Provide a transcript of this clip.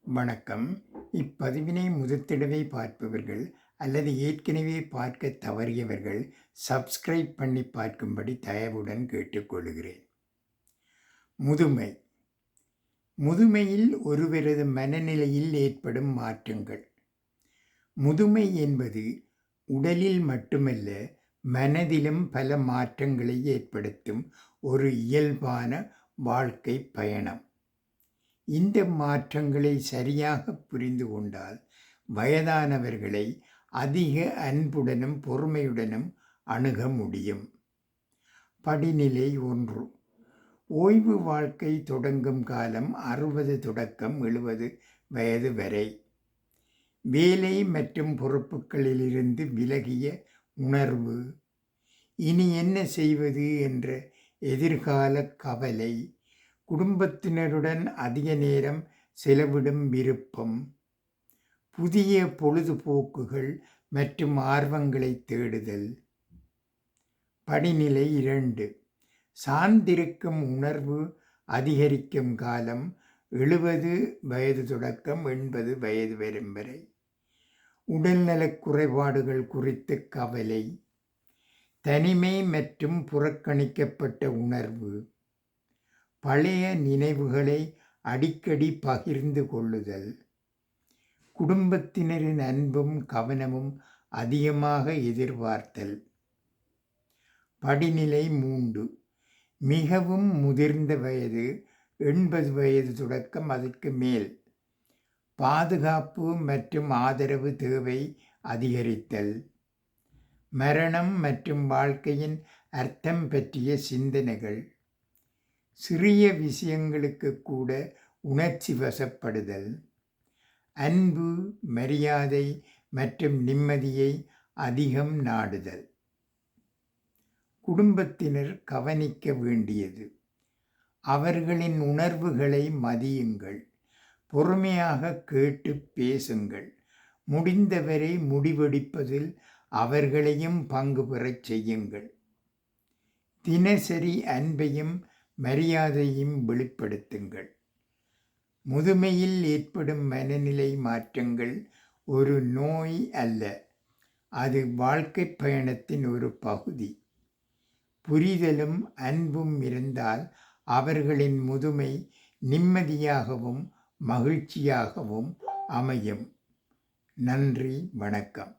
வணக்கம். இப்பதிவினை முதற்தடவை பார்ப்பவர்கள் அல்லது ஏற்கனவே பார்க்க தவறியவர்கள் சப்ஸ்கிரைப் பண்ணி பார்க்கும்படி தயவுடன் கேட்டுக்கொள்கிறேன். முதுமை. முதுமையில் ஒருவரது மனநிலையில் ஏற்படும் மாற்றங்கள். முதுமை என்பது உடலில் மட்டுமல்ல, மனதிலும் பல மாற்றங்களை ஏற்படுத்தும் ஒரு இயல்பான வாழ்க்கை பயணம். இந்த மாற்றங்களை சரியாக புரிந்து கொண்டால் வயதானவர்களை அதிக அன்புடனும் பொறுமையுடனும் அணுக முடியும். படிநிலை 1. ஓய்வு வாழ்க்கை தொடங்கும் காலம் 60 தொடக்கம் 70 வயது வரை. வேலை மற்றும் பொறுப்புகளிலிருந்து விலகிய உணர்வு, இனி என்ன செய்வது என்ற எதிர்கால கவலை, குடும்பத்தினருடன் அதிக நேரம் செலவிடும் விருப்பம், புதிய பொழுதுபோக்குகள் மற்றும் ஆர்வங்களை தேடுதல். படிநிலை 2. சார்ந்திருக்கும் உணர்வு அதிகரிக்கும் காலம் 70 வயது தொடக்கம் 80 வயது வரும் வரை. உடல்நலக் குறைபாடுகள் குறித்து கவலை, தனிமை மற்றும் புறக்கணிக்கப்பட்ட உணர்வு, பழைய நினைவுகளை அடிக்கடி பகிர்ந்து கொள்ளுதல், குடும்பத்தினரின் அன்பும் கவனமும் அதிகமாக எதிர்பார்த்தல். படிநிலை 3. மிகவும் முதிர்ந்த வயது 80 வயது தொடக்கம் அதற்கு மேல். பாதுகாப்பு மற்றும் ஆதரவு தேவை அதிகரித்தல், மரணம் மற்றும் வாழ்க்கையின் அர்த்தம் பற்றிய சிந்தனைகள், சிறிய விஷயங்களுக்கு கூட உணர்ச்சி வசப்படுதல், அன்பு, மரியாதை மற்றும் நிம்மதியை அதிகம் நாடுதல். குடும்பத்தினர் கவனிக்க வேண்டியது: அவர்களின் உணர்வுகளை மதியுங்கள், பொறுமையாக கேட்டு பேசுங்கள், முடிந்தவரை முடிவெடுப்பதில் அவர்களையும் பங்கு பெறச் செய்யுங்கள். தினசரி அன்பையும் மரியாதையும் வெளிப்படுத்துங்கள். முதுமையில் ஏற்படும் மனநிலை மாற்றங்கள் ஒரு நோய் அல்ல, அது வாழ்க்கை பயணத்தின் ஒரு பகுதி. புரிதலும் அன்பும் இருந்தால் அவர்களின் முதுமை நிம்மதியாகவும் மகிழ்ச்சியாகவும் அமையும். நன்றி, வணக்கம்.